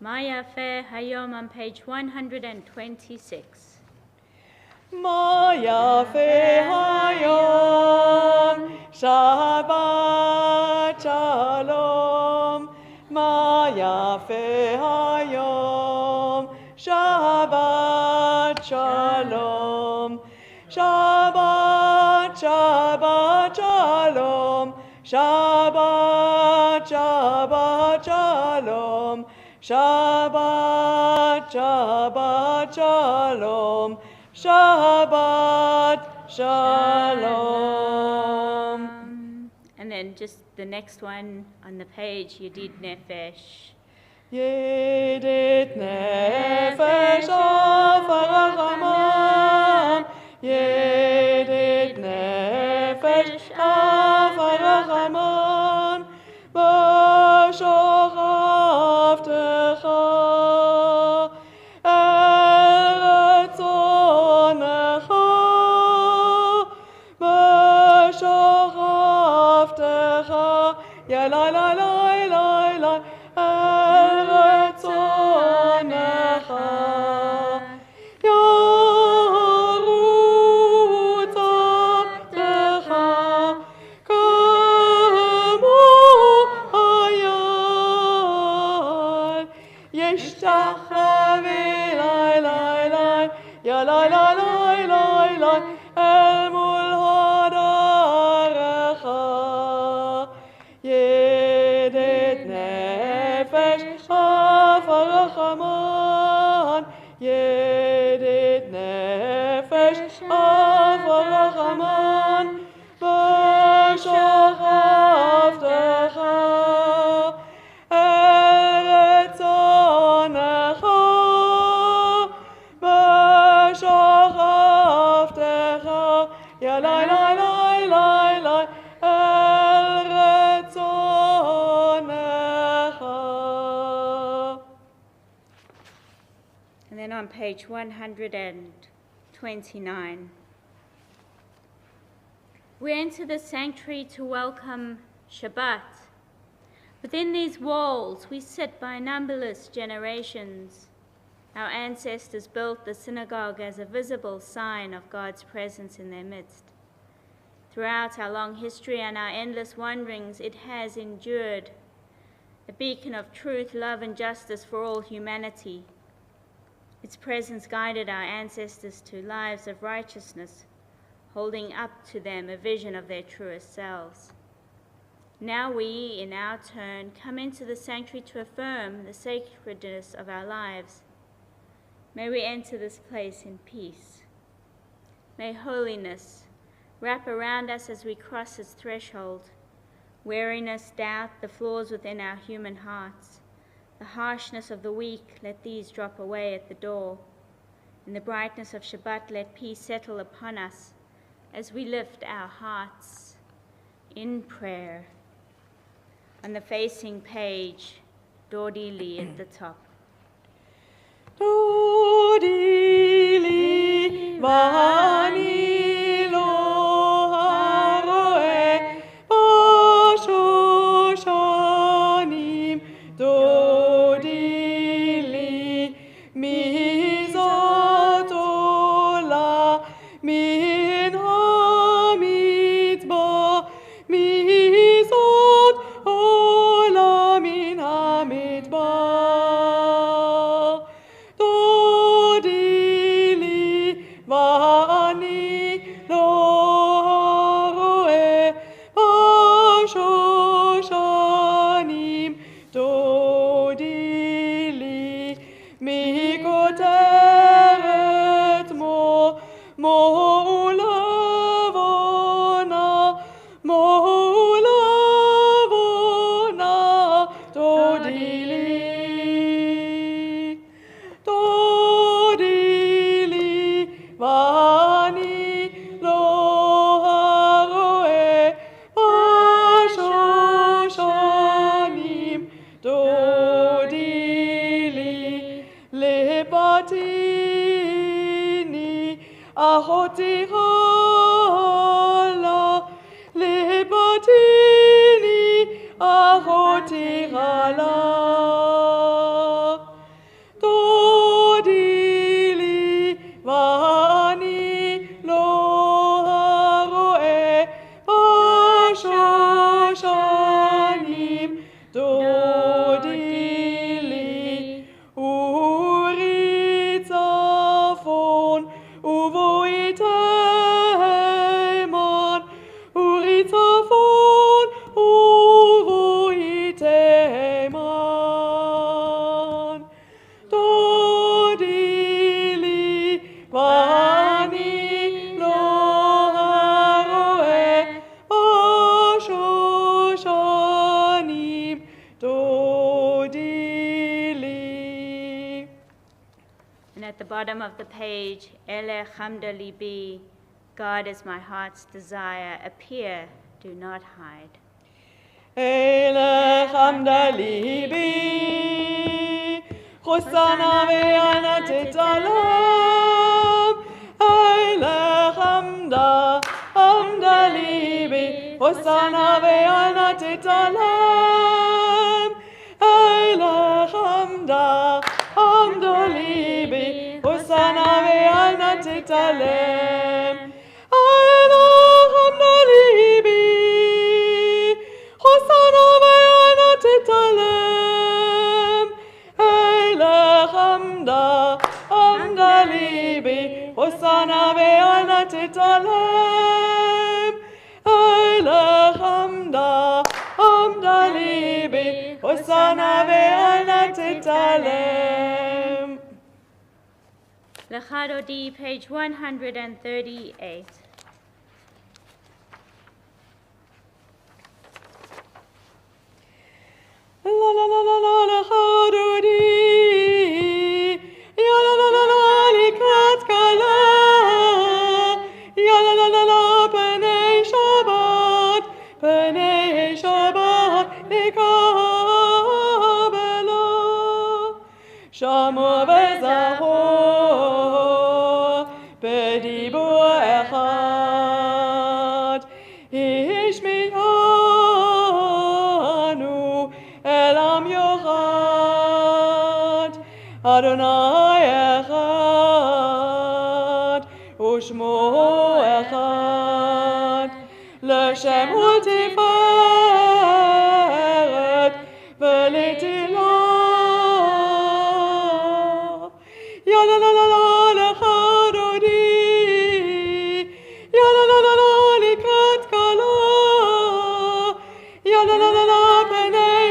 Ma Yafeh Hayom on page 126. Ma Yafeh Hayom Shabbat Shalom. Ma Yafeh Hayom Shabbat Shalom. Shabbat Shabbat Shalom. Shabbat Shabbat Shalom. Shabbat Shabbat Shalom. Shabbat Shalom. And then just the next one on the page, Yedid Nefesh. Yedid Nefesh Afarachamam. Yedid Nefesh Afarachamam. B'shochaftecha Ya la la la la la Eretzonecha Yarut Abdecha Kamo Hayal Yishtachavi lai lai lai Ya la la la la la El mul hadarecha Yedid Nefesh Afarachamam. Yedid Nefesh Afarachamam. B'shochaftecha Eretzonecha. B'shochaftecha Ya la la la la la And then on page 129, we enter the sanctuary to welcome Shabbat. Within these walls, we sit by numberless generations. Our ancestors built the synagogue as a visible sign of God's presence in their midst. Throughout our long history and our endless wanderings, it has endured, a beacon of truth, love, and justice for all humanity. Its presence guided our ancestors to lives of righteousness, holding up to them a vision of their truest selves. Now we, in our turn, come into the sanctuary to affirm the sacredness of our lives. May we enter this place in peace. May holiness wrap around us as we cross its threshold. Weariness, doubt, the flaws within our human hearts, the harshness of the weak, let these drop away at the door. In the brightness of Shabbat, let peace settle upon us as we lift our hearts in prayer. On the facing page, Dodi Li at the top. Dodi Li Vani Lo Haroe Bashoshanim Dodi Li Mizot Ola Min HaMidbar Mizot Ola Min HaMidbar Dodi Li Vani Lo Haroe Bashoshanim Dodi Li Mikoteret Mo Ulavona Dodi Li Vani Lo Haroe Bashoshanim Dodi Li Lepatini Ahoti Hala Lepatini Ahoti Hala at the bottom of the page, Ele Chamda Libi, God is my heart's desire, appear, do not hide. Ele Chamda Libi, Hosanna ve'ana tetalam. Ele Chamda Libi, Hosanna ve'ana tetalam. Ele Chamda Libi, Hosanna ve'ana tetalam. Ele Chamda Libi, Hosanna ve'ana tetalam. Ele Chamda Libi, Hosanna ve'ana tetalam. Ele Chamda Libi, Hosanna ve'ana tetalam. Lecha Dodi, page 138. La la la la la la Dodi, ya la la la la likat kala, ya la la la la penei Shabbat likabela, shamu vezaho bedibur echad, ishmi'anu elam yochad, Adonai echad, ushmo echad, l'shem ultiferet v'letila. Ya la la la la lecha Dodi, ya la la la la likat kala, ya la la la la penei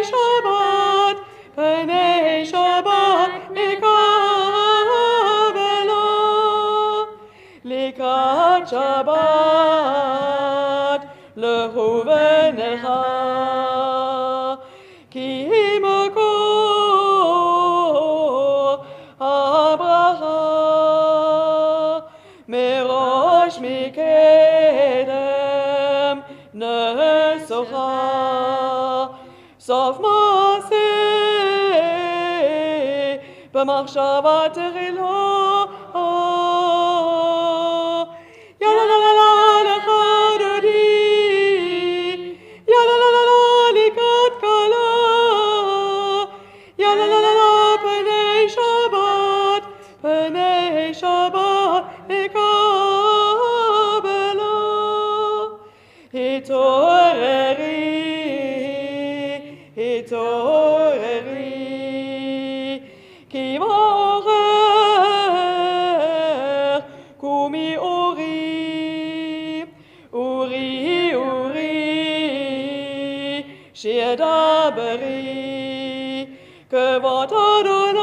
Shabbat likabela, likat Shabbat lehuvenecha, ki makor habracha, merosh mikedem nesocha, sof maseh b'machshava techila. Ya la la la la lecha Dodi, ya la la la la likat kala, ya la la la la penei Shabbat likabela. Hitoreri, ki ma'orer, kumi uri, שידברי כבוד אדוני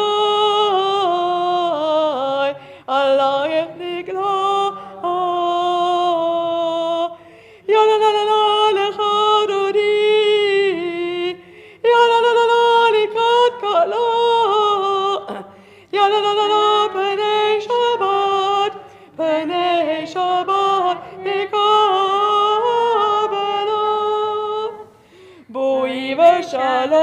עלייך נגלה. יא לה לה לה לה לך דודי, יא לה לה לה לה לקראת כלה, יא לה לה לה לה פני שבת נקבלה. בואי ושלום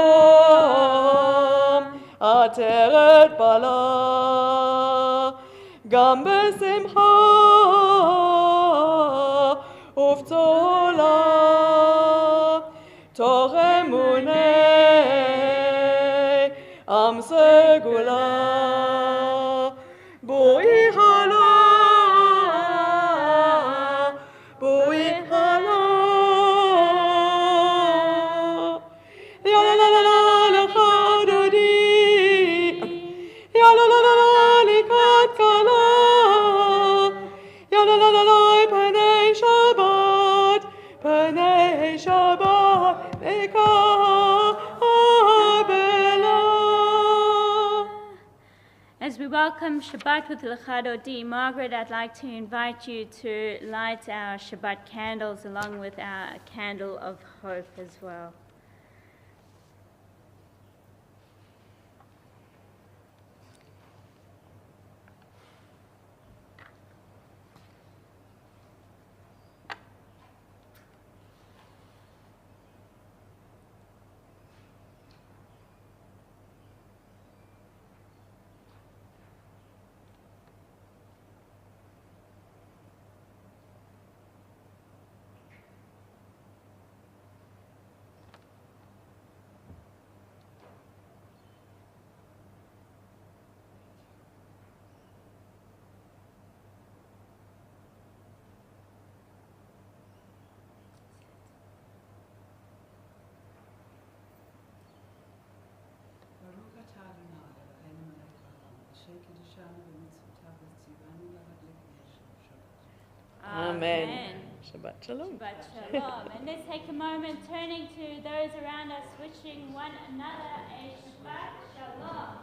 עטרת בלה, גם בשמחה ובצולה, תוך אמוני עם סגולה. בואי חלה, בואי חלה. יא לה לה לה לה לך דודי, יא לה לה לה לה לקראת כלה, יא לה לה לה לה פני שבת נקבלה. As we welcome Shabbat with Lecha Dodi, Margaret, I'd like to invite you to light our Shabbat candles along with our candle of hope as well. Amen. Shabbat Shalom. Shabbat Shalom. And let's take a moment turning to those around us, wishing one another a Shabbat Shalom.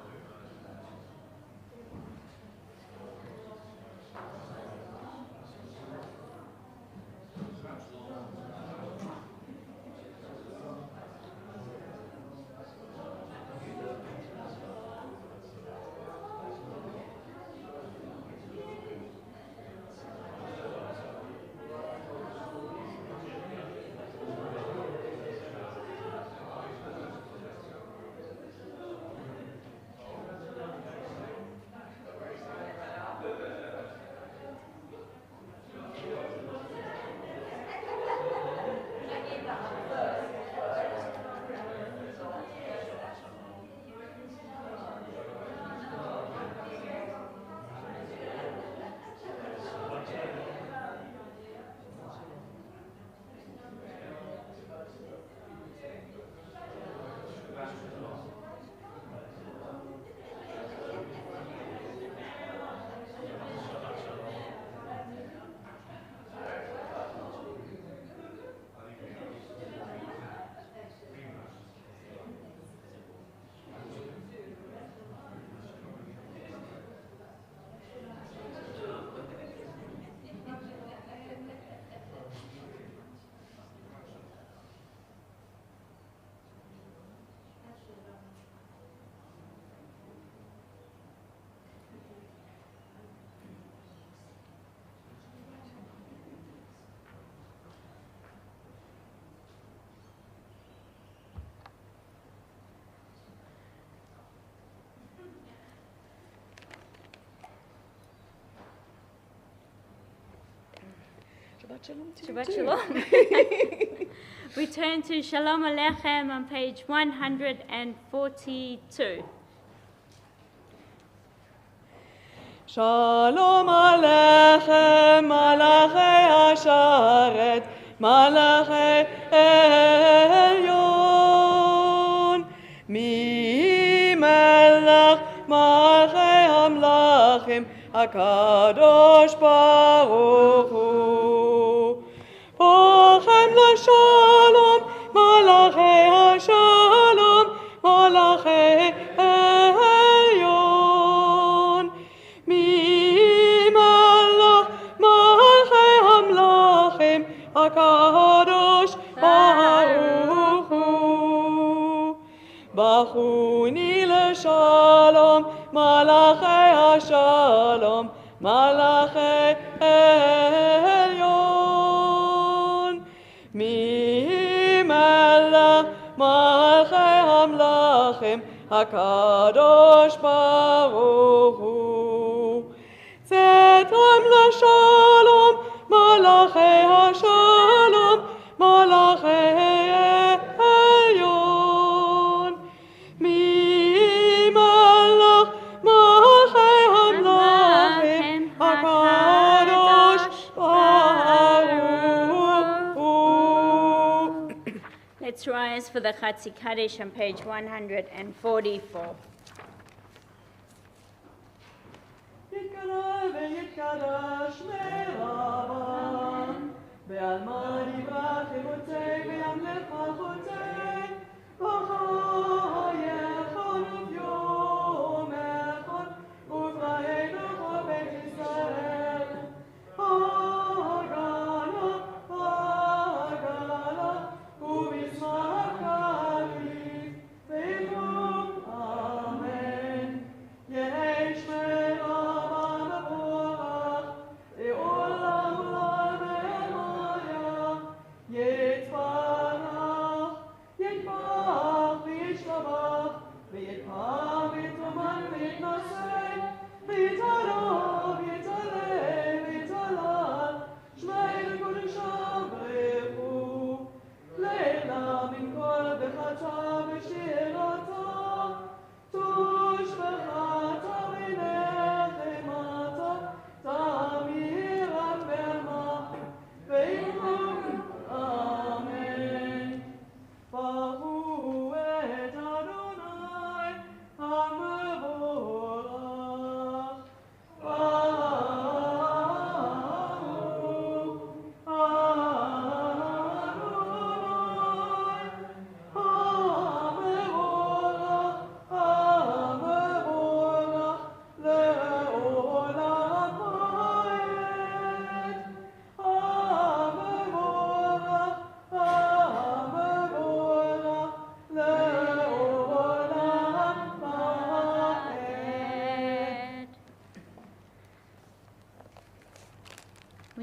Shabbat Shalom to Shabbat you too. Shalom. We turn to Shalom Aleichem on page 142. Shalom Aleichem, Malachei Asharet, Malachei Elyon. Mi Melech Malachei Hamlachim, HaKadosh Baruch Hu. Bochem LaShalom, Malachei HaShalom, Malachei Elyon. Mi Melech Malachei Hamlachim, HaKadosh Baruch Hu. Bachuni LaShalom, Malachei HaShalom, Malachei Elyon. Mi Melech Malachei Hamlachim, HaKadosh Baruch Hu. Zetam LaShalom, Malachei HaShalom, Malachei Elyon. Mi Melech Malachei Hamlachim, HaKadosh Baruch Hu. Let's rise for the Chatzi Kaddish on page 144. יתקרב ויתקדש מרבם, בעלמא יברח ימוצא וימלך החוצה, בחייכון וביומכון, ובחיינו כל בית ישראל. הגלה, הגלה, ובשמח חריף, ויאמרו אמן. יהי שמרבם מבורך, לעולם עולם ואלמיה. יתברך, יתברך וישתבח, ויתפאר ויתרומן ויתנשא, ויתערב, יתעלה ויתעלל, שמי לקודשם ברכו. לילה מן כל בחדשה ושירתה, תושבחתה ונחמתה, תמירת בעלמה, ויאמרו אמן. ברכו את אדוני המבורך.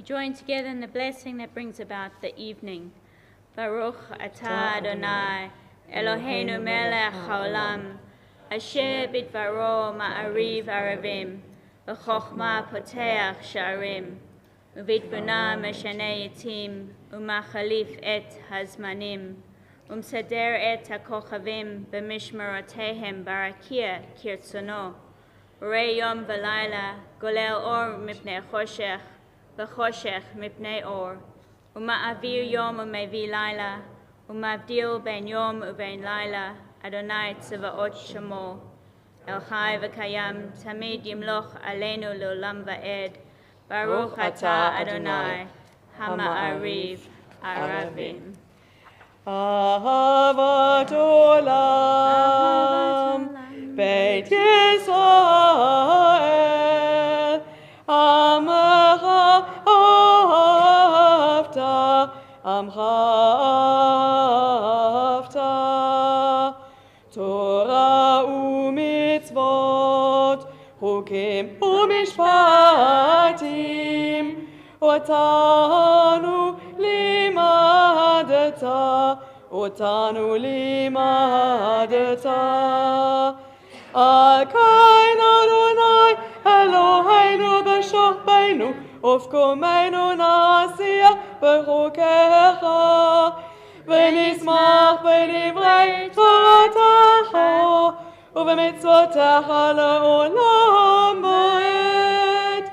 We join together in the blessing that brings about the evening. Baruch atah Adonai, Eloheinu melech haolam, asher bidvaro ma'ariv aravim, v'chochma poteach sha'arim, uvitbuna meshane yatim, umachalif et hazmanim, umsader et hakochavim b'mishmerotehem barakia kirtzono, urei yom v'layla, golel or mipnei choshech, v'choshech mipnei or, uma'avir yom u'mevi layla, umavdil ben yom u'ben layla, Adonai tzavaot shamo, El chai v'kayam, tamid yimloch aleinu l'olam va'ed, Baruch atah Adonai, hama'ariv aravim. Ahavat olam, Beit Yisrael, Amcha ahavta, Torah u'mitzvot, Chukim u'mishpatim, Otanu limadata, Al kain Adonai Eloheinu b'shachbeinu, ufkumeinu nasiach b'chukecha, v'nismach b'divrei Toratacha, ובמצוותיך לעולם ועד,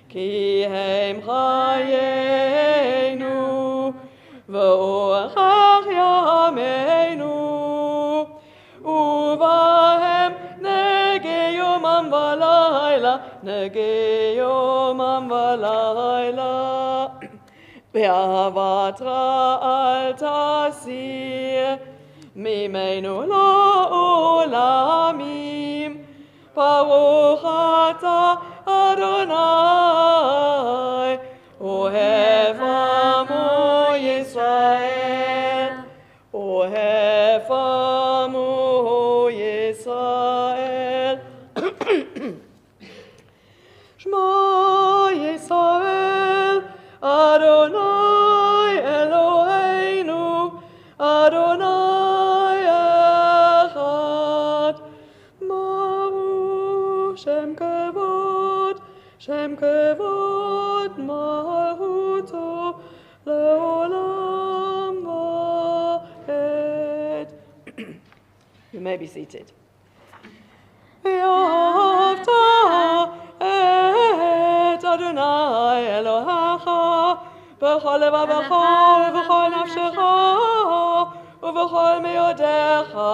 כי הם חיינו ואורך ימינו, ובהם נגי יומם ולילה, נגי יומם ולילה, באהבת רע אל תסיר ממנו לעולמים. ברוך אתה אדוני, אוהב עמו ישראל, אוהב עמו ישראל. שמע ישראל, אדוני אלוהינו, אדוני Shem kevod malchuto leolam va'ed. You may be seated. Ve'ahavta et Adonai Elohecha b'chol levavecha u'v'chol nafshecha u'v'chol meyodecha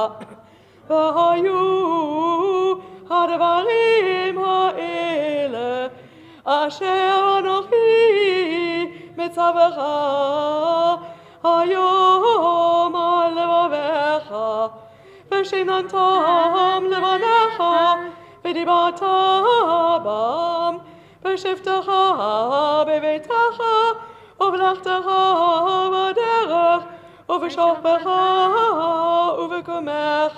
v'hayu הדברים האלה אשר אנוכי מצווך היום על לבביך, ושיננתם לבניך ודיברת בם בשבתך בביתך ובלכתך בדרך ובשוכבך ובקומך,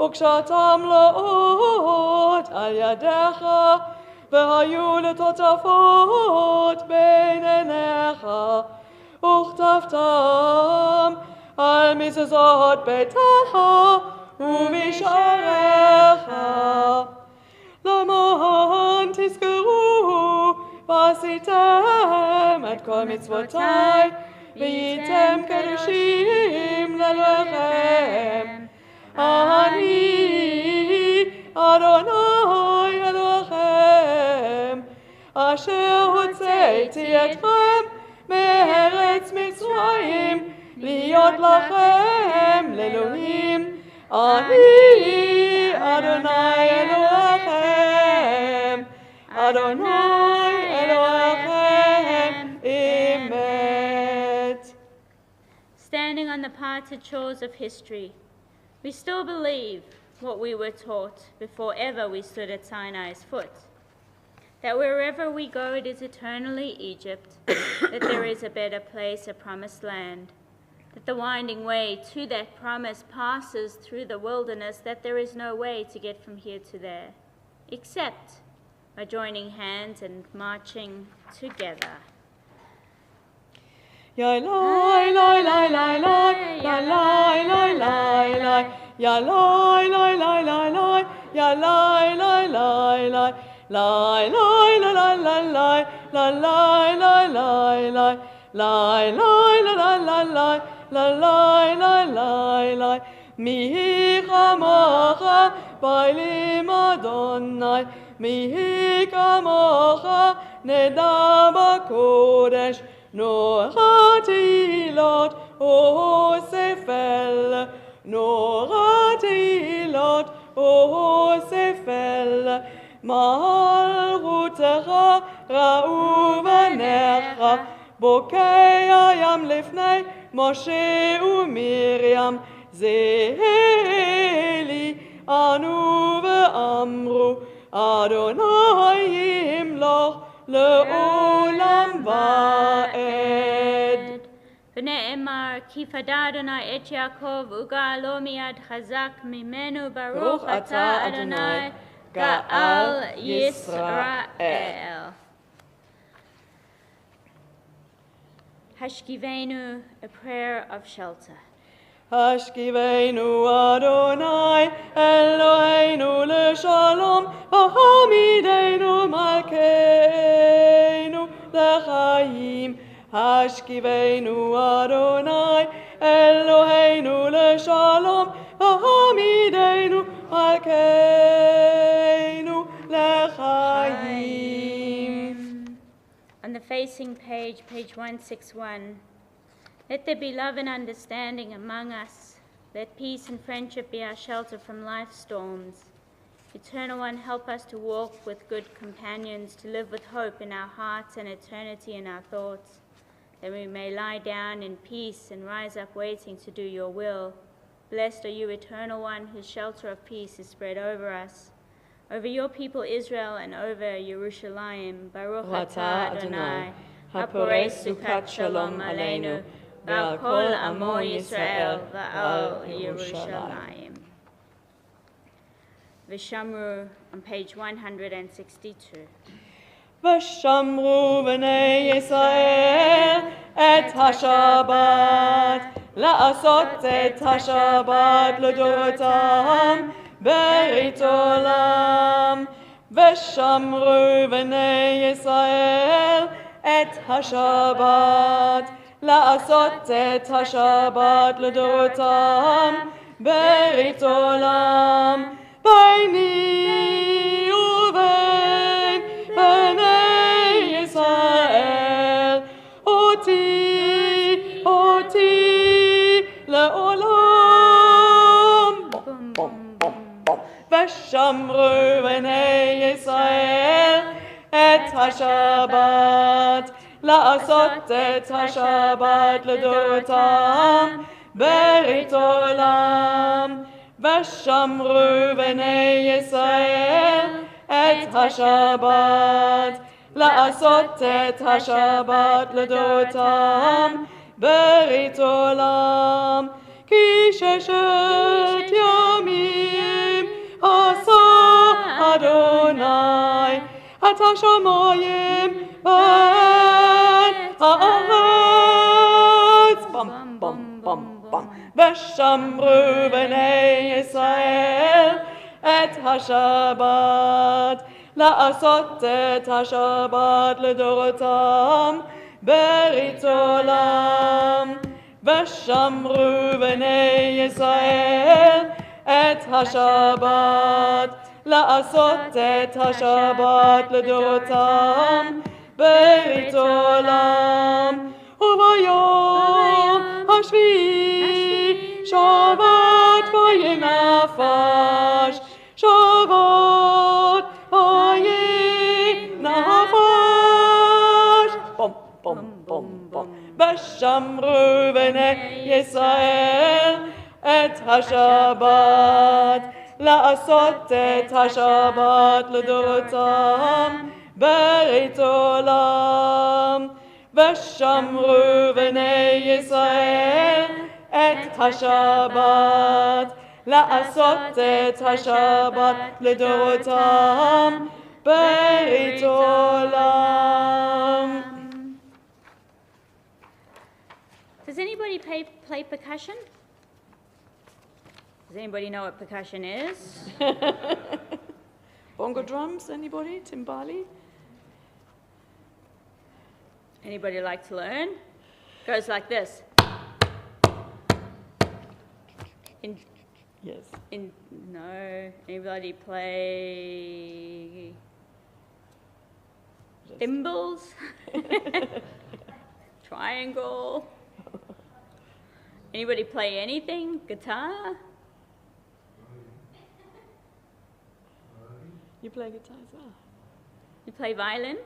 וכשאתם לאות על ידיך, והיו לטוטפות בין עיניך, וכתבתם על מזוזות ביתך ומשעריך. למען תזכרו ועשיתם את כל מצוותיי, והייתם קדושים לאלוהיכם. אני אדוני אלוהיכם, אשר הוצאתי אתכם מארץ מצרים, להיות לכם לאלוהים. אני אדוני אלוהיכם, אדוני אלוהיכם אמת. Standing on the parted shores of history, we still believe what we were taught before ever we stood at Sinai's foot, that wherever we go it is eternally Egypt, that there is a better place, a promised land, that the winding way to that promise passes through the wilderness, that there is no way to get from here to there, except by joining hands and marching together. Ya lai lai lai lai lai, ya lai lai lai lai, ya lai lai lai lai lai, ya lai lai lai lai, lai lai la la la lai, la lai lai lai lai, lai lai la la la lai, la lai lai lai lai. Mi chamocha bailim Adonai, mi kamocha neda b'kodesh, Nora Tehilot o Sefel, Nora Tehilot o Sefel, Malchutecha ra'u v'necha, bokei hayam lifnei Moshe u'Miriam, Zeheli anu ve'amru, Adonai yimloch le'olam va'ed. ונאמר, כי פדה אדוני את יעקב וגאלו מיד חזק ממנו, ברוך אתה אדוני גאל ישראל. Hashkivenu, a prayer of shelter. Hashkivenu Adonai Eloheinu leshalom, v'hamidenu malkeinu l'chaim. Hashkivenu Adonai Eloheinu leshalom, v'hamidenu malkeinu l'chaim. On the facing page, page 161, let there be love and understanding among us. Let peace and friendship be our shelter from life's storms. Eternal One, help us to walk with good companions, to live with hope in our hearts and eternity in our thoughts, that we may lie down in peace and rise up waiting to do your will. Blessed are you, Eternal One, whose shelter of peace is spread over us, over your people Israel and over Yerushalayim. Baruch atah Adonai, haporei sukat shalom aleinu, v'al kol amo Yisrael v'al Yerushalayim. V'shamru on page 162. V'shamru b'nei Yisrael et ha-Shabbat, la'asot et ha-Shabbat l'dorotam, Beit olam. V'shamru b'nei Yisrael et ha-Shabbat, la'asot et ha-Shabbat l'dorotam, Beit olam. Baini uvein b'nei Yisrael, oti le'olam. V'shamru b'nei Yisrael et ha-Shabbat, la'asot et ha-Shabbat l'dorotam, Beit olam. V'shamru b'nei Yisrael et ha-Shabbat, la'asot et ha-Shabbat l'dorotam, Beit olam. Ki sheshet yamim asa Adonai et ha-shamayim v'et ha'aretz. Bam, bam, bam, bam. V'shamru b'nei Yisrael et ha-Shabbat, la'asot et ha-Shabbat l'dorotam, Beit olam. V'shamru b'nei Yisrael et ha-Shabbat, la'asot et ha-Shabbat l'dorotam, Beit olam. Uvayom hashvi'i Shabbat vayinafash, Shabbat vayinafash. Bom, bom, bom, bom. V'shamru b'nei Yisrael et ha-Shabbat, la'asot et ha-Shabbat l'dorotam, Beit olam. V'shamru b'nei Yisrael et ha-Shabbat, la'asot et ha-Shabbat l'dorotam, Beit olam. Does anybody play percussion? Does anybody know what percussion is? Bongo drums, anybody? Timbali? Anybody like to learn? Goes like this. Yes. No. Anybody play thimbles? Triangle? Anybody play anything? Guitar? You play guitar as well? You play violin?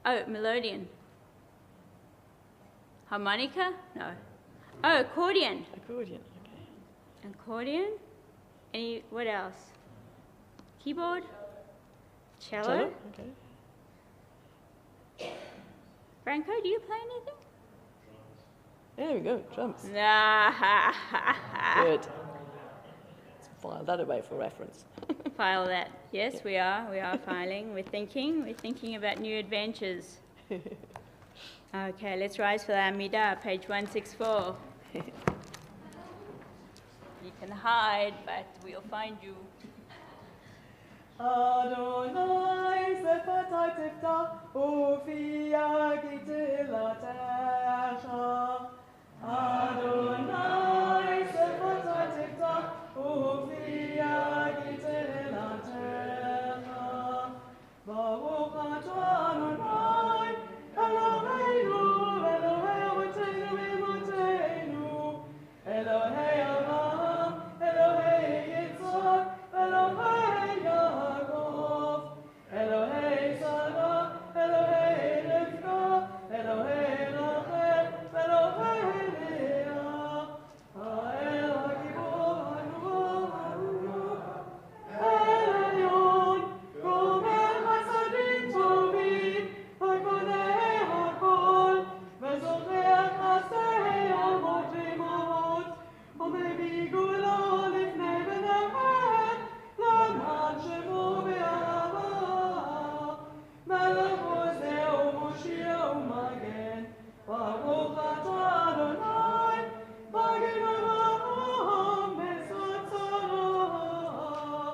Oh, melodian. Harmonica? No. Oh, accordion. Accordion, okay. Accordion? What else? Keyboard? Cello? Okay. Franco, do you play anything? There we go, drums. Nah. Good. Let's file that away for reference. File that. Yes, we are. We are filing. We're thinking about new adventures. Okay, let's rise for the Amidah, page 164. You can hide, but we'll find you. Adonai sefatai tiftach ufia gitilatecha. Adonai sefatai tiftach ufia gitilatecha. Baruch atah Adonai Eloheinu Elohei avotenu v'imotenu Elohei Avraham Elohei Yitzchak Elohei Yaakov Elohei Sarah Elohei Rivka Elohei Rachel Elohei Leah Ha'el HaGibor HaNuah El Elyon Gomer Chasadim Tovim HaKoneh HaKol V'zocher Chasdei Avot V'imot Omei Gula Lifnei B'nei L'man Shemo Be'ahava Melech Oseh U'Moshia U'Magen Baruch atah Adonai Magen Avraham Mesad Sarah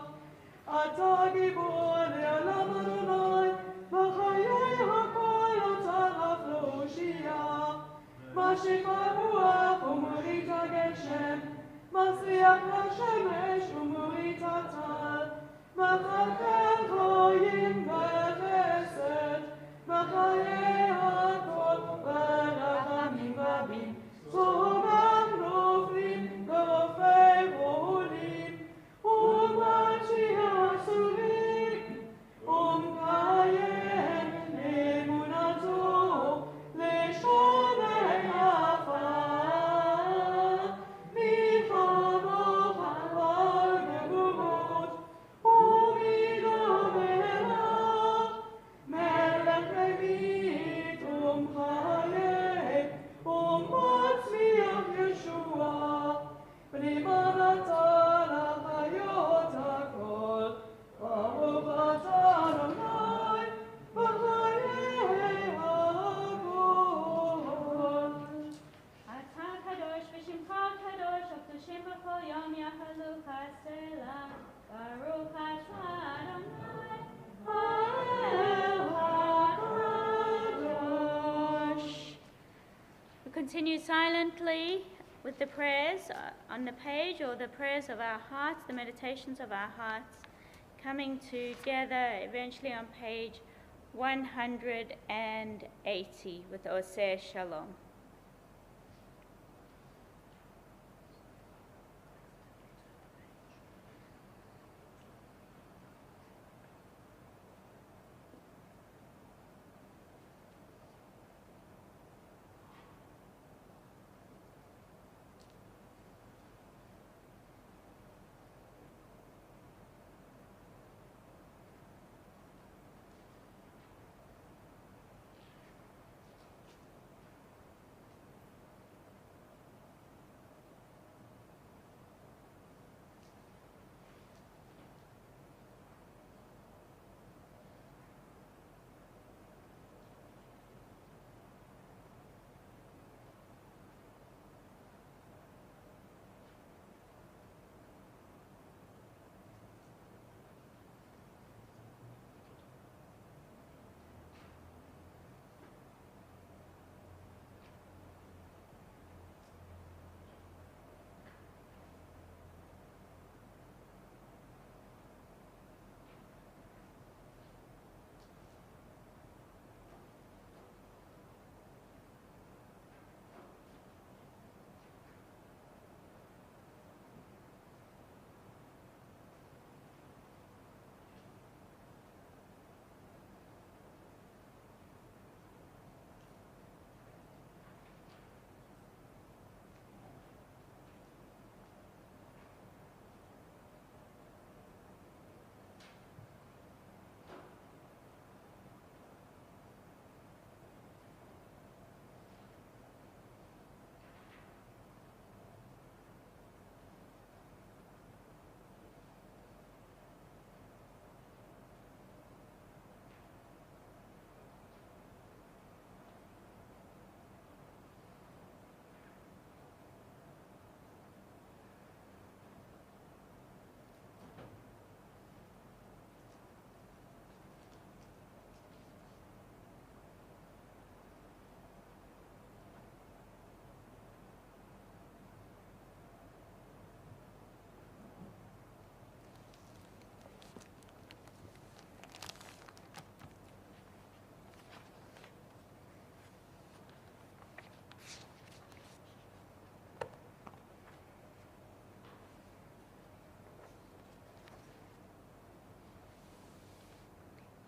Atah Gibor Le'olam Adonai V'chayei HaKol Atah Raf L'Oshia Mashif HaRuach U'Morit HaGeshem Masriach HaShemesh U'Morit HaTal Machakel Choyim V'Chesed Machayei HaKol V'Rachamim Rabim Tzomach Noflim V'Rofei Volim U'Mashiach Surim U'Mkayem Emunato L'Shonei Afar Milchamo Chachal Gevurot U'Mido Melech Melech Levit U'Mchayei U'Matzmiach Yeshua B'nei Maratah L'Chayot HaKol Baruch atah Adonai B'chayei HaKol אתה קדוש ושמך קדוש, הקדושים בכל יום יחלוך הסלע. ברוך אתה אדוני, האל הקדוש. We continue silently with the prayers on the page, or the prayers of our hearts, the meditations of our hearts, coming together eventually on page 180 with Oseh Shalom.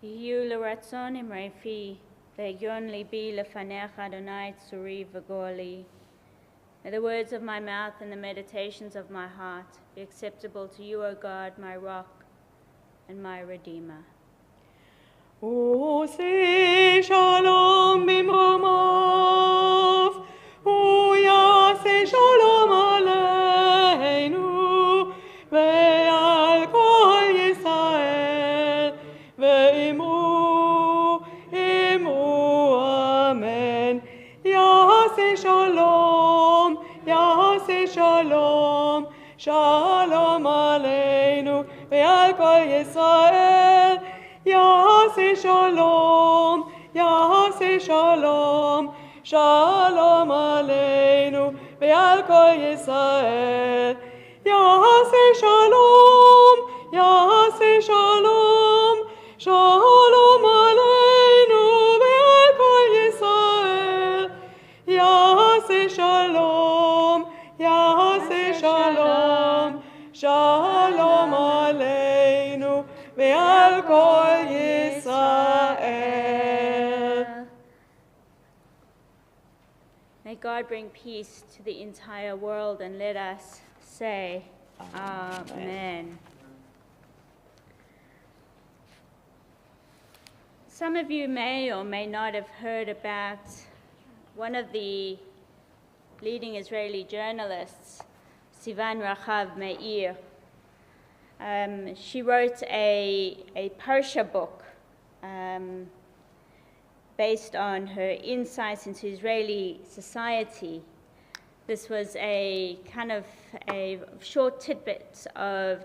יהיו לרצון אמרי פי, והגיון ליבי לפניך אדוני צורי וגואלי. May the words of my mouth and the meditations of my heart be acceptable to you, O God, my rock and my redeemer. עושה שלום במרומיו, הוא יעשה שלום עלינו ועל כל ישראל, ואמרו אמן. יעשה שלום, יעשה שלום, שלום עלינו ועל כל ישראל. יעשה שלום, יעשה שלום, שלום עלינו ועל כל ישראל. יעשה שלום, יעשה שלום, שלום עלינו ועל כל ישראל. יעשה שלום, יעשה שלום, שלום עלינו ועל כל ישראל. May God bring peace to the entire world, and let us say Amen. Some of you may or may not have heard about one of the leading Israeli journalists, Sivan Rachav Meir. She wrote a Parsha book based on her insights into Israeli society. This was a kind of a short tidbit of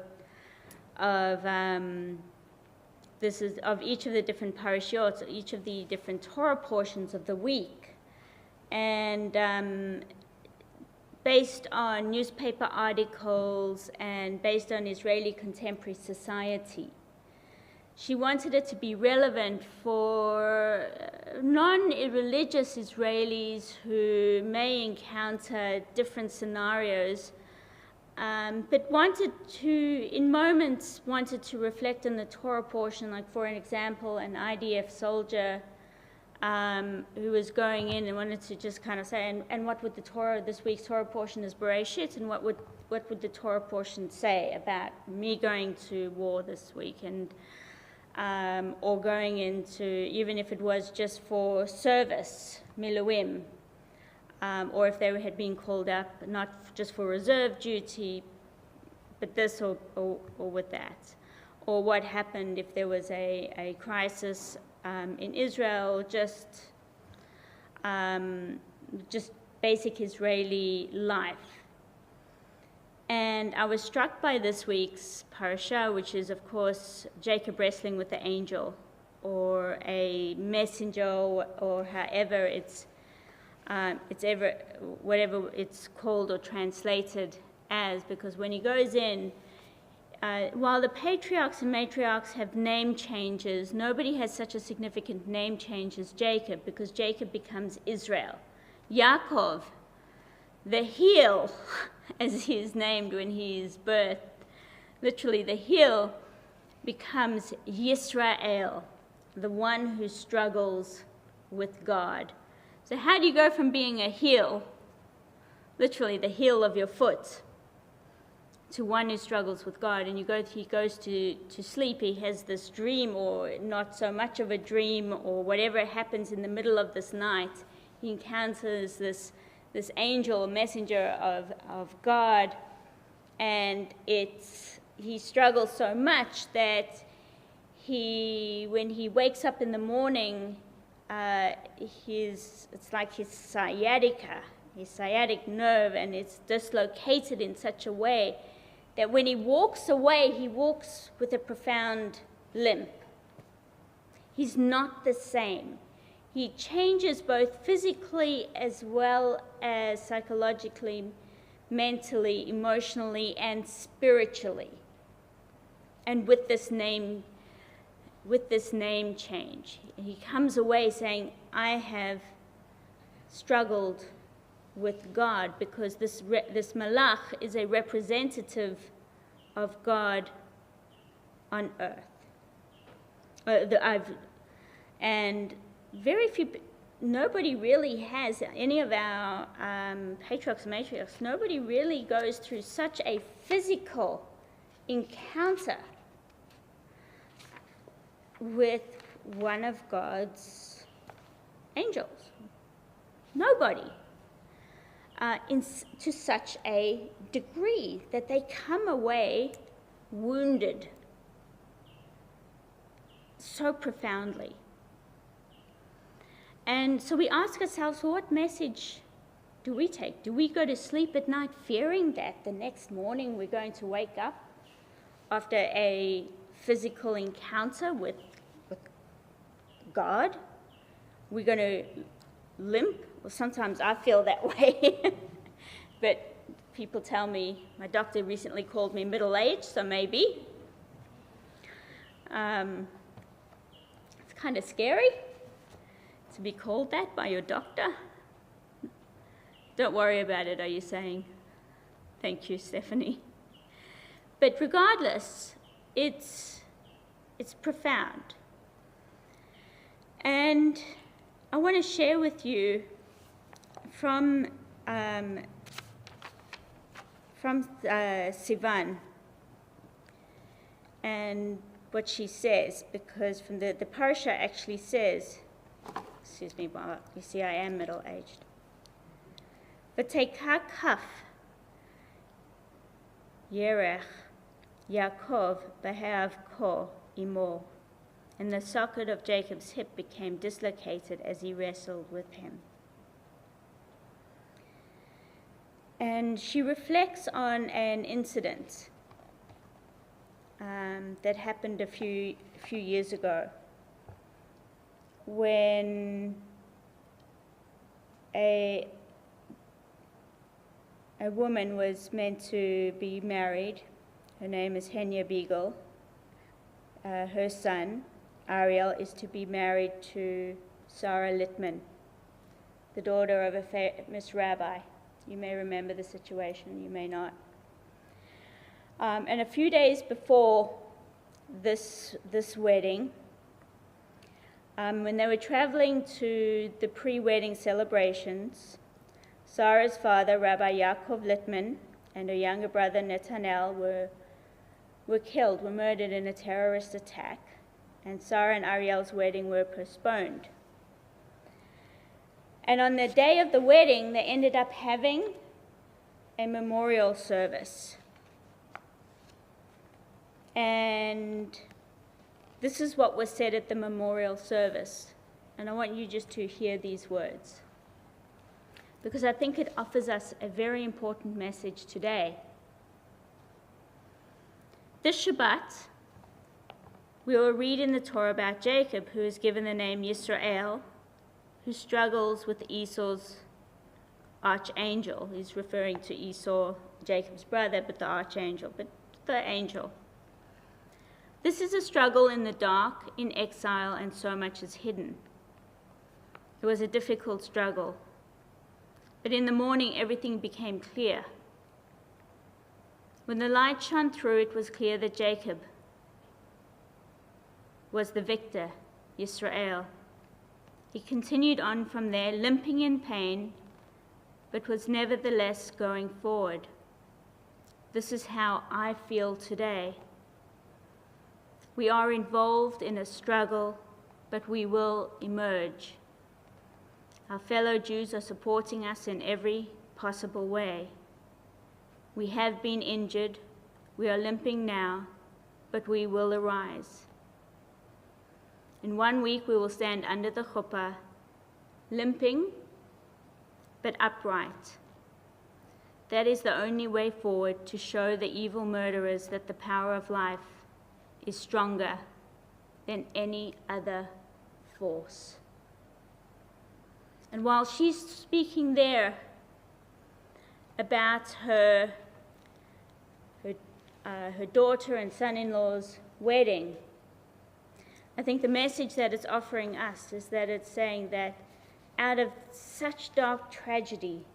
each of the different parashiot, each of the different Torah portions of the week, and based on newspaper articles and based on Israeli contemporary society. She wanted it to be relevant for non-religious Israelis who may encounter different scenarios, but in moments wanted to reflect on the Torah portion, like for an example, an IDF soldier who was going in and wanted to just kind of say, and what would the Torah, this week's Torah portion is Bereshit, and what would the Torah portion say about me going to war this week, and or going into, even if it was just for service, miluim, or if they had been called up, not just for reserve duty, but this or with that, or what happened if there was a crisis in Israel, just basic Israeli life. And I was struck by this week's parasha, which is, of course, Jacob wrestling with the angel, or a messenger, or however whatever it's called or translated as, because when he goes in, while the patriarchs and matriarchs have name changes, nobody has such a significant name change as Jacob, because Jacob becomes Israel. Yaakov, the heel, as he is named when he is birthed, literally the heel, becomes Yisrael, the one who struggles with God. So how do you go from being a heel, literally the heel of your foot, to one who struggles with God? And he goes to sleep, he has this dream, or not so much of a dream, or whatever happens in the middle of this night, he encounters this angel, messenger of God, and he struggles so much that when he wakes up in the morning, it's like his sciatic nerve, and it's dislocated in such a way that when he walks away, he walks with a profound limp. He's not the same. He changes both physically as well as psychologically, mentally, emotionally, and spiritually. And with this name change, he comes away saying, I have struggled with God, because this malach is a representative of God on earth. And very few, nobody really has, any of our patriarchs and matriarchs, nobody really goes through such a physical encounter with one of God's angels. Nobody. To such a degree that they come away wounded so profoundly. And so we ask ourselves, well, what message do we take? Do we go to sleep at night fearing that the next morning we're going to wake up after a physical encounter with God? We're going to limp? Well, sometimes I feel that way. But people tell me, my doctor recently called me middle-aged, so maybe. It's kind of scary to be called that by your doctor. Don't worry about it, are you saying? Thank you, Stephanie. But regardless, it's profound. And I want to share with you from Sivan and what she says, because from the parasha actually says, excuse me, Bob, you see I am middle-aged. V'teika kaf Yerech Yaakov b'he'av ko imo, and the socket of Jacob's hip became dislocated as he wrestled with him. And she reflects on an incident that happened a few years ago, when a woman was meant to be married. Her name is Henya Beagle. Her son, Ariel, is to be married to Sarah Littman, the daughter of a famous rabbi. You may remember the situation, you may not. And a few days before this wedding, when they were traveling to the pre-wedding celebrations, Sarah's father, Rabbi Yaakov Littman, and her younger brother, Netanel, were killed, were murdered in a terrorist attack, and Sarah and Ariel's wedding were postponed. And on the day of the wedding, they ended up having a memorial service. And this is what was said at the memorial service. And I want you just to hear these words, because I think it offers us a very important message today. This Shabbat, we will read in the Torah about Jacob, who is given the name Yisrael, who struggles with Esau's archangel. He's referring to Esau, Jacob's brother, but the archangel, but the angel. This is a struggle in the dark, in exile, and so much is hidden. It was a difficult struggle. But in the morning, everything became clear. When the light shone through, it was clear that Jacob was the victor, Yisrael. He continued on from there, limping in pain, but was nevertheless going forward. This is how I feel today. We are involved in a struggle, but we will emerge. Our fellow Jews are supporting us in every possible way. We have been injured, we are limping now, but we will arise. In 1 week we will stand under the chuppah, limping, but upright. That is the only way forward to show the evil murderers that the power of life is stronger than any other force. And while she's speaking there about her daughter and son-in-law's wedding, I think the message that it's offering us is that it's saying that out of such dark tragedy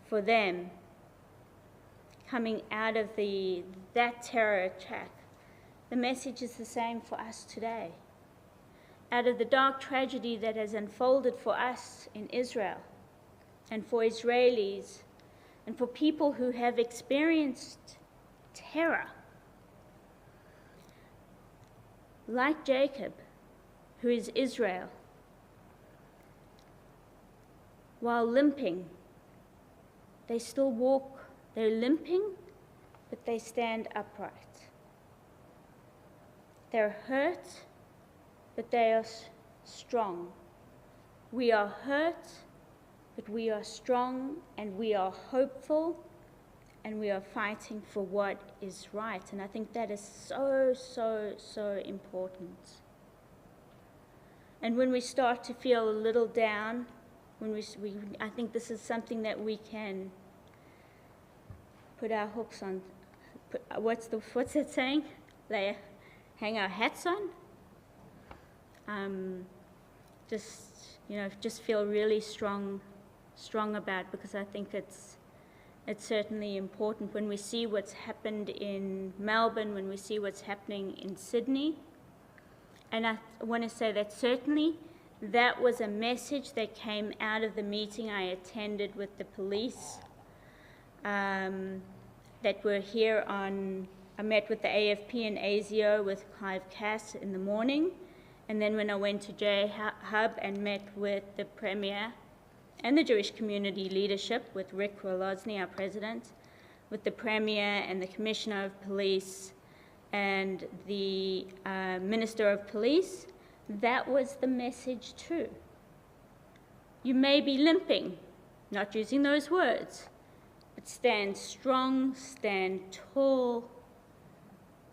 for them, coming out of that terror attack, the message is the same for us today. Out of the dark tragedy that has unfolded for us in Israel, and for Israelis, and for people who have experienced terror, like Jacob, who is Israel, while limping, they still walk. They're limping, but they stand upright. They're hurt, but they are strong. We are hurt, but we are strong, and we are hopeful, and we are fighting for what is right. And I think that is so, so, so important. And when we start to feel a little down, I think this is something that we can put our hooks on. What's that saying? Hang our hats on. Just feel really strong about, because I think it's certainly important when we see what's happened in Melbourne, when we see what's happening in Sydney. And I want to say that certainly that was a message that came out of the meeting I attended with the police that were here I met with the AFP and ASIO with Clive Cass in the morning, and then when I went to J Hub and met with the Premier and the Jewish community leadership, with Rick Wolozny, our president, with the Premier and the Commissioner of Police and the Minister of Police, that was the message too. You may be limping, not using those words, but stand strong, stand tall.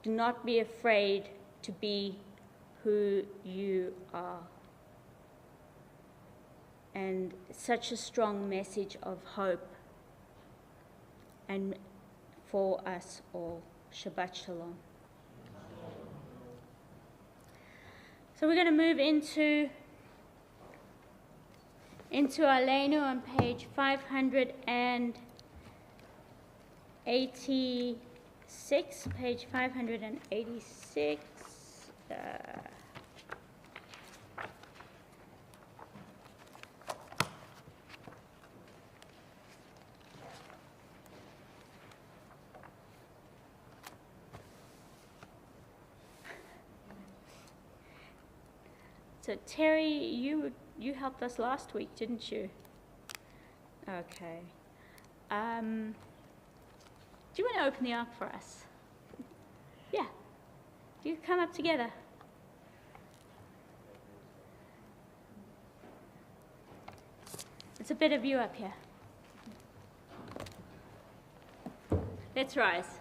Do not be afraid to be who you are. And such a strong message of hope and for us all. Shabbat Shalom. So we're going to move into Aleinu on page 586. Page 586. So Terry, you helped us last week, didn't you? Okay. Do you want to open the ark for us? Yeah. You come up together. It's a better view up here. Let's rise.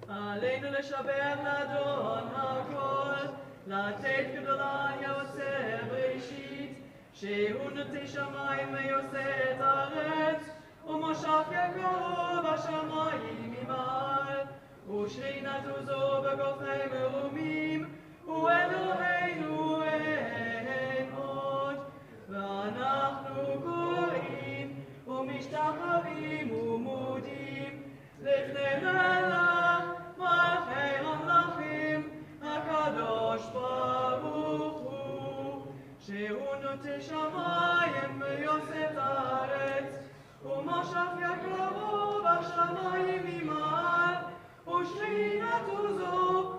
עלינו לשבח לאדון הכל, לתת גדולה יוצא בראשית, שהוא נוטה שמיים ויוצא את הארץ, ומושב יעקב השמיים ממעל, ושכינת עוזו בגופי מרומים, הוא אלוהינו אין עוד, ואנחנו קוראים ומשתחווים ומודים לפני מלך מלכי המלכים הקדוש ברוך הוא, שהוא נוטה שמיים ויוסף הארץ, ומושב יעקב בשמיים ממעל, ושכינת עוזו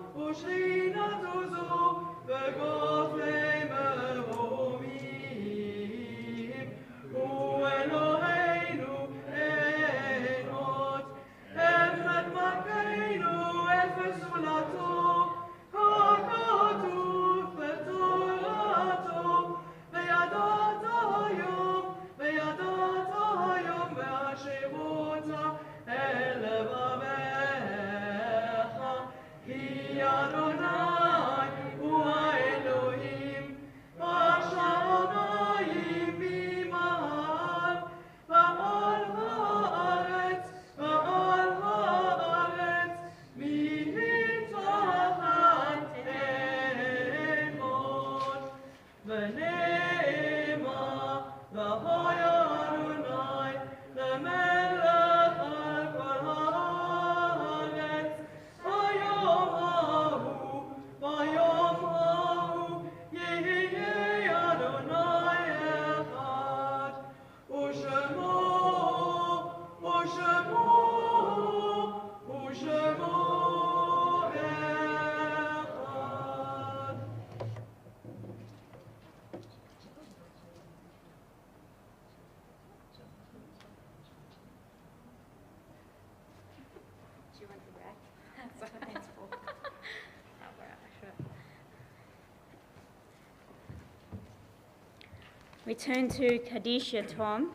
We turn to Kadisha Tom,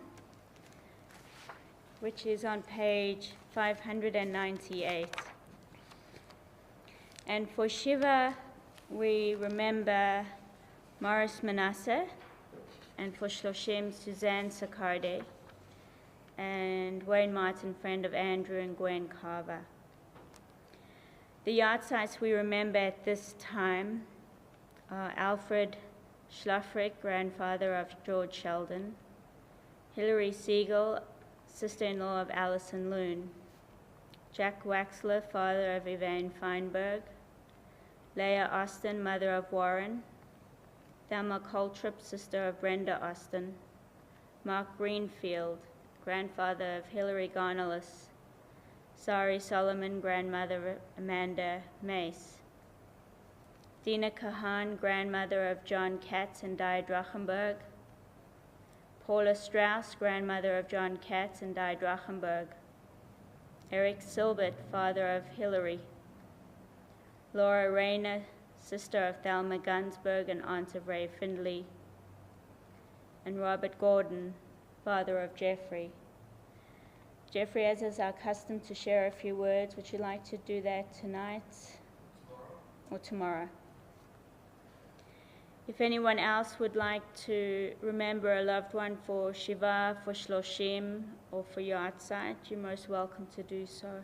which is on page 598. And for Shiva, we remember Morris Manasseh, and for Shloshim, Suzanne Sakarde, and Wayne Martin, friend of Andrew and Gwen Carver. The yahrzeits we remember at this time are Alfred Schlafrick, grandfather of George Sheldon, Hilary Siegel, sister-in-law of Alison Loon, Jack Waxler, father of Yvonne Feinberg, Leah Austin, mother of Warren, Thelma Coltrip, sister of Brenda Austin, Mark Greenfield, grandfather of Hilary Garnalis, Sari Solomon, grandmother of Amanda Mace, Dina Kahan, grandmother of John Katz and Di Drachenberg, Paula Strauss, grandmother of John Katz and Di Drachenberg, Eric Silbert, father of Hilary, Laura Rayner, sister of Thelma Gunsberg and aunt of Ray Findley, and Robert Gordon, father of Jeffrey. Jeffrey, as is our custom to share a few words, would you like to do that tonight or tomorrow? If anyone else would like to remember a loved one for Shiva, for Shloshim, or for Yahrzeit, you're most welcome to do so.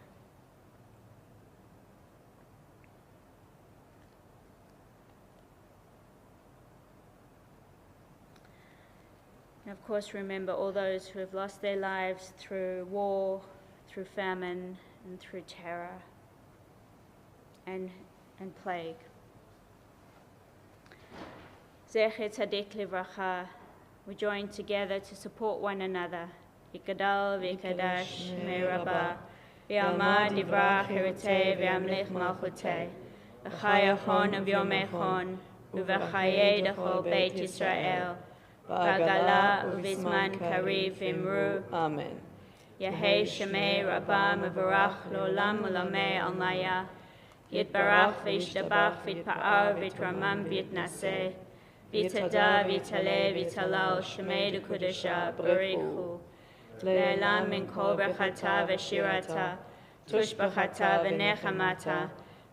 And of course, remember all those who have lost their lives through war, through famine, and through terror and plague. Zecher Tzadik Livracha, we join together to support one another. Yikadal v'yikadash me'rabah, v'yamad yivrach hiritei v'yamlich malchutei, v'chayachon v'yomechon, v'v'chayei d'chol Beit Yisrael, v'agala u'vizman kariv imru. Amen. Yehei shemei rabba mevarach l'olam u'lamei al-maya, yitbarach v'yishtabach v'yitpa'ar v'yitramam v'yitnaseh, Vitada, Vitale, Vitalal, Shemei Kudasha, Barichu, Le'elam min kol brachata v'shirata, tush b'chata v'nechamata,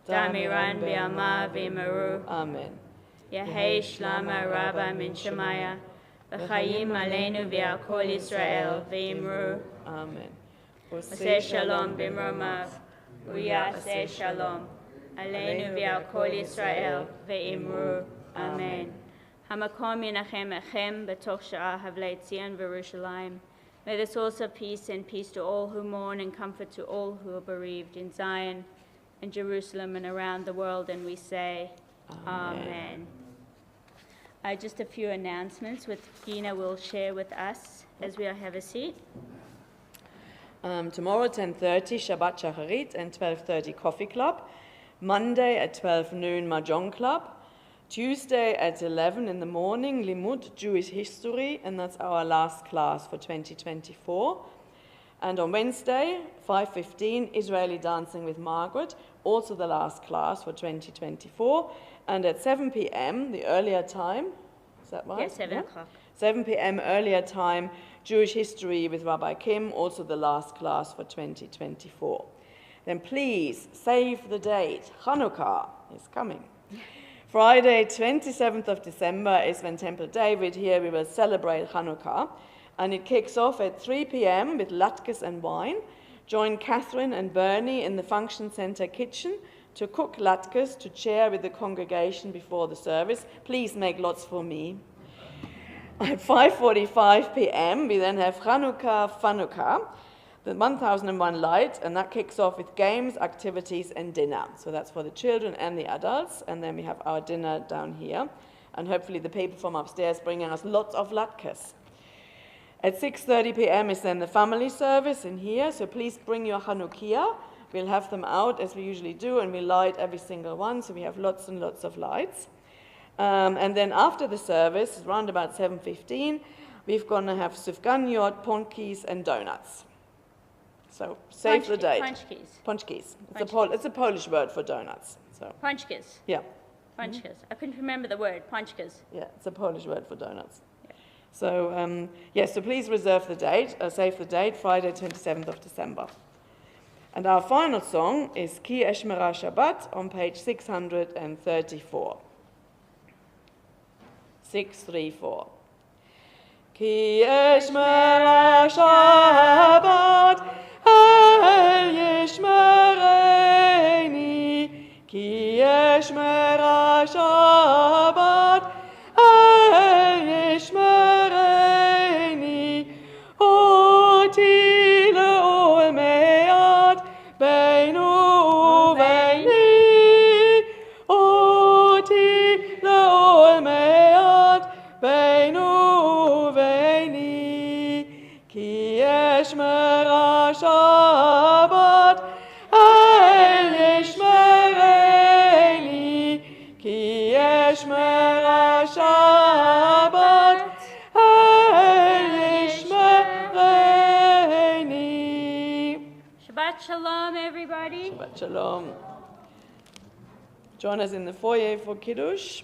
damiran bi'alma v'imaru. Amen. Yehei shlama rabba min shemaya, v'chayim aleinu v'al kol Yisrael v'imru. Amen. Oseh shalom b'mromav, uyaseh shalom, aleinu v'al kol Yisrael v'imru. Amen. Hamakom Yenachem Echem B'toch Sha'ah Havlei Tzion V'Yerushalayim. May the source of peace and peace to all who mourn and comfort to all who are bereaved in Zion and Jerusalem and around the world. And we say, Amen. Just a few announcements which Gina will share with us as we have a seat. Tomorrow 10:30 Shabbat Shacharit and 12:30 Coffee Club. Monday at 12 noon Mahjong Club. Tuesday at 11 in the morning, Limud, Jewish History, and that's our last class for 2024. And on Wednesday, 5:15, Israeli Dancing with Margaret, also the last class for 2024. And at 7 p.m., the earlier time, is that right? Yes, 7 o'clock. 7 p.m. earlier time, Jewish History with Rabbi Kim, also the last class for 2024. Then please save the date. Hanukkah is coming. Friday, 27th of December is when Temple David here we will celebrate Hanukkah. And it kicks off at 3 p.m. with latkes and wine. Join Catherine and Bernie in the Function Center kitchen to cook latkes to share with the congregation before the service. Please make lots for me. At 5:45 p.m. we then have Hanukkah Fanukkah, the 1001 light, and that kicks off with games, activities, and dinner. So that's for the children and the adults, and then we have our dinner down here, and hopefully the people from upstairs bringing us lots of latkes. At 6:30 p.m. is then the family service in here, so please bring your Hanukkah. We'll have them out as we usually do, and we light every single one, so we have lots and lots of lights. And then after the service, around about 7:15, we're going to have sufganiyot, ponkis, and donuts. So save the date. Punchkis. Punchkis. It's a Polish word for donuts. So Punchkis. yeah. Punchkis. I couldn't remember the word. Punchkis. Yeah, it's a Polish word for donuts. Yeah. So, yes, so please reserve the date, save the date, Friday, 27th of December. And our final song is Ki Eshmera Shabbat on page 634. 634. Ki Eshmera Shabbat El Yishmereni, Ki Eshmera Shabbat El Yishmereni, Oti le'ol me'at beinu uveini, Oti le'ol me'at beinu uveini, Ki Eshmera Shabbat El Yishmereni, Ki Eshmera Shabbat El Yishmereni. Shabbat Shalom, everybody. Shabbat Shalom. Join us in the foyer for Kiddush.